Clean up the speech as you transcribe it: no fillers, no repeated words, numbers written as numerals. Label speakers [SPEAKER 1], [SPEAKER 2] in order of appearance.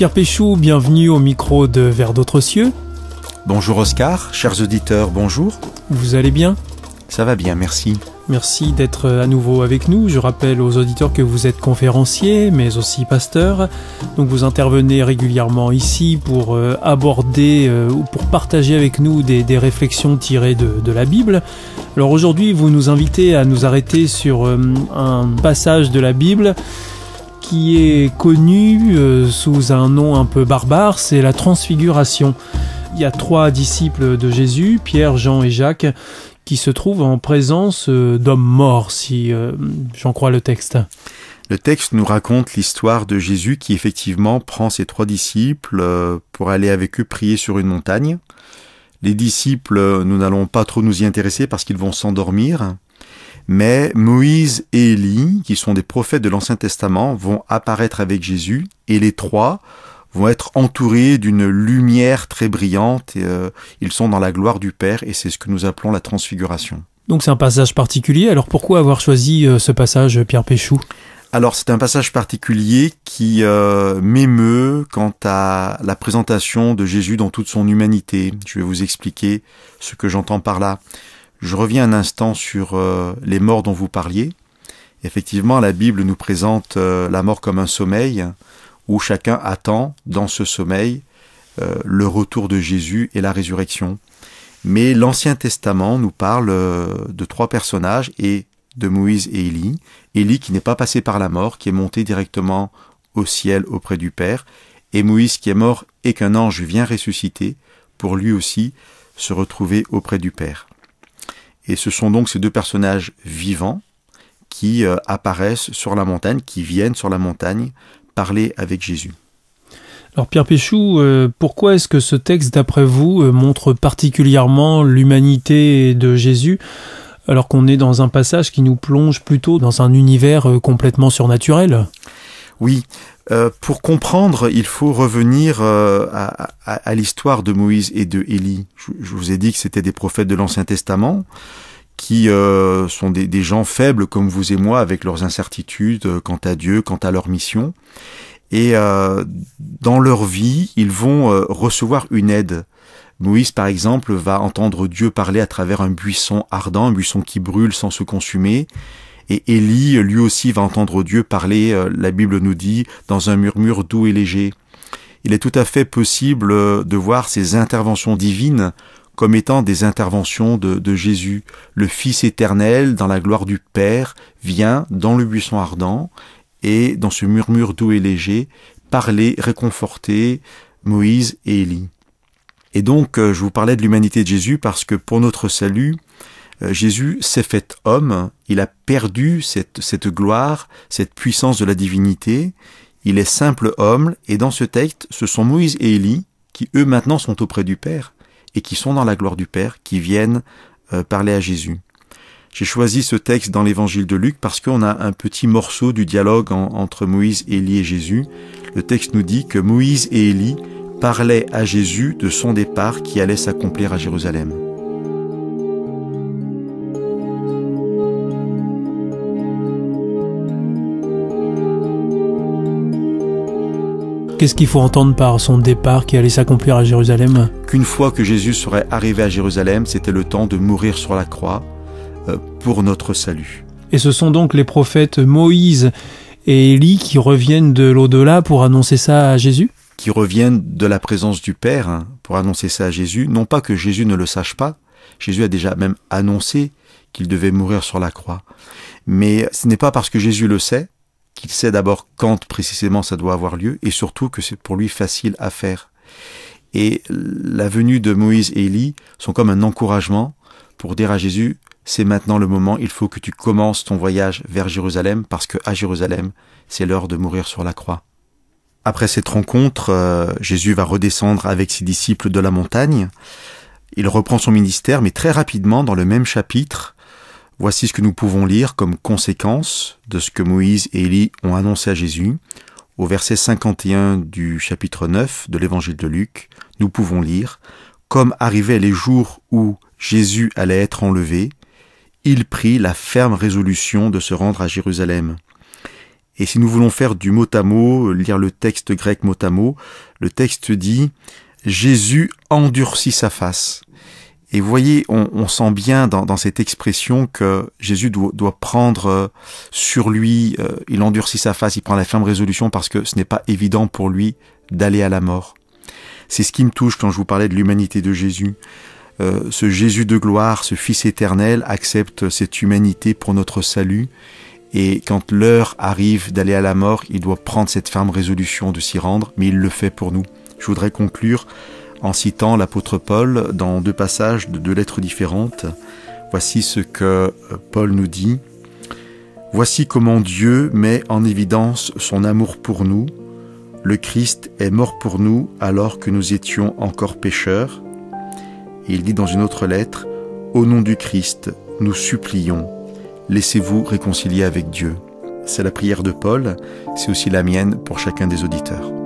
[SPEAKER 1] Pierre Péchou, bienvenue au micro de Vers d'autres cieux.
[SPEAKER 2] Bonjour Oscar, chers auditeurs, bonjour.
[SPEAKER 1] Vous allez bien ?
[SPEAKER 2] Ça va bien, merci.
[SPEAKER 1] Merci d'être à nouveau avec nous. Je rappelle aux auditeurs que vous êtes conférencier, mais aussi pasteur. Donc vous intervenez régulièrement ici pour aborder ou pour partager avec nous des réflexions tirées de la Bible. Alors aujourd'hui, vous nous invitez à nous arrêter sur un passage de la Bible qui est connu sous un nom un peu barbare, c'est la Transfiguration. Il y a 3 disciples de Jésus, Pierre, Jean et Jacques, qui se trouvent en présence d'hommes morts, si j'en crois le texte.
[SPEAKER 2] Le texte nous raconte l'histoire de Jésus qui effectivement prend ses 3 disciples pour aller avec eux prier sur une montagne. Les disciples, nous n'allons pas trop nous y intéresser parce qu'ils vont s'endormir. Mais Moïse et Élie, qui sont des prophètes de l'Ancien Testament, vont apparaître avec Jésus et les 3 vont être entourés d'une lumière très brillante. Ils sont dans la gloire du Père et c'est ce que nous appelons la transfiguration.
[SPEAKER 1] Donc c'est un passage particulier. Alors pourquoi avoir choisi ce passage, Pierre Péchou ?
[SPEAKER 2] Alors c'est un passage particulier qui m'émeut quant à la présentation de Jésus dans toute son humanité. Je vais vous expliquer ce que j'entends par là. Je reviens un instant sur les morts dont vous parliez. Effectivement, la Bible nous présente la mort comme un sommeil où chacun attend dans ce sommeil le retour de Jésus et la résurrection. Mais l'Ancien Testament nous parle de 3 personnages et de Moïse et Élie. Élie qui n'est pas passé par la mort, qui est monté directement au ciel auprès du Père, et Moïse qui est mort et qu'un ange vient ressusciter pour lui aussi se retrouver auprès du Père. Et ce sont donc ces 2 personnages vivants qui apparaissent sur la montagne, qui viennent sur la montagne parler avec Jésus.
[SPEAKER 1] Alors Pierre Péchou, pourquoi est-ce que ce texte, d'après vous, montre particulièrement l'humanité de Jésus, alors qu'on est dans un passage qui nous plonge plutôt dans un univers complètement surnaturel ?
[SPEAKER 2] Oui, pour comprendre, il faut revenir à l'histoire de Moïse et de Élie. Je vous ai dit que c'était des prophètes de l'Ancien Testament, qui sont des gens faibles comme vous et moi, avec leurs incertitudes quant à Dieu, quant à leur mission. Et dans leur vie, ils vont recevoir une aide. Moïse, par exemple, va entendre Dieu parler à travers un buisson ardent, un buisson qui brûle sans se consumer. Et Élie, lui aussi, va entendre Dieu parler, la Bible nous dit, dans un murmure doux et léger. Il est tout à fait possible de voir ces interventions divines comme étant des interventions de Jésus. Le Fils éternel, dans la gloire du Père, vient dans le buisson ardent et dans ce murmure doux et léger, parler, réconforter Moïse et Élie. Et donc, je vous parlais de l'humanité de Jésus parce que pour notre salut, Jésus s'est fait homme, il a perdu cette gloire, cette puissance de la divinité, il est simple homme, et dans ce texte, ce sont Moïse et Élie qui, eux, maintenant sont auprès du Père, et qui sont dans la gloire du Père, qui viennent parler à Jésus. J'ai choisi ce texte dans l'évangile de Luc parce qu'on a un petit morceau du dialogue entre Moïse, Élie et Jésus. Le texte nous dit que Moïse et Élie parlaient à Jésus de son départ qui allait s'accomplir à Jérusalem.
[SPEAKER 1] Qu'est-ce qu'il faut entendre par son départ qui allait s'accomplir à Jérusalem ?
[SPEAKER 2] Qu'une fois que Jésus serait arrivé à Jérusalem, c'était le temps de mourir sur la croix pour notre salut.
[SPEAKER 1] Et ce sont donc les prophètes Moïse et Élie qui reviennent de l'au-delà pour annoncer ça à Jésus ?
[SPEAKER 2] Qui reviennent de la présence du Père pour annoncer ça à Jésus. Non pas que Jésus ne le sache pas, Jésus a déjà même annoncé qu'il devait mourir sur la croix. Mais ce n'est pas parce que Jésus le sait, qu'il sait d'abord quand précisément ça doit avoir lieu, et surtout que c'est pour lui facile à faire. Et la venue de Moïse et Élie sont comme un encouragement pour dire à Jésus, c'est maintenant le moment, il faut que tu commences ton voyage vers Jérusalem, parce qu'à Jérusalem, c'est l'heure de mourir sur la croix. Après cette rencontre, Jésus va redescendre avec ses disciples de la montagne. Il reprend son ministère, mais très rapidement, dans le même chapitre, voici ce que nous pouvons lire comme conséquence de ce que Moïse et Élie ont annoncé à Jésus. Au verset 51 du chapitre 9 de l'évangile de Luc, nous pouvons lire « Comme arrivaient les jours où Jésus allait être enlevé, il prit la ferme résolution de se rendre à Jérusalem. Et si nous voulons faire du mot à mot, lire le texte grec mot à mot, le texte dit « Jésus endurcit sa face ». Et vous voyez, on sent bien dans cette expression que Jésus doit prendre sur lui, il endurcit sa face, il prend la ferme résolution parce que ce n'est pas évident pour lui d'aller à la mort. C'est ce qui me touche quand je vous parlais de l'humanité de Jésus. Ce Jésus de gloire, ce Fils éternel, accepte cette humanité pour notre salut. Et quand l'heure arrive d'aller à la mort, il doit prendre cette ferme résolution de s'y rendre, mais il le fait pour nous. Je voudrais conclure en citant l'apôtre Paul dans 2 passages de 2 lettres différentes. Voici ce que Paul nous dit. « Voici comment Dieu met en évidence son amour pour nous. Le Christ est mort pour nous alors que nous étions encore pécheurs. » Et il dit dans une autre lettre, « Au nom du Christ, nous supplions, laissez-vous réconcilier avec Dieu. » C'est la prière de Paul, c'est aussi la mienne pour chacun des auditeurs.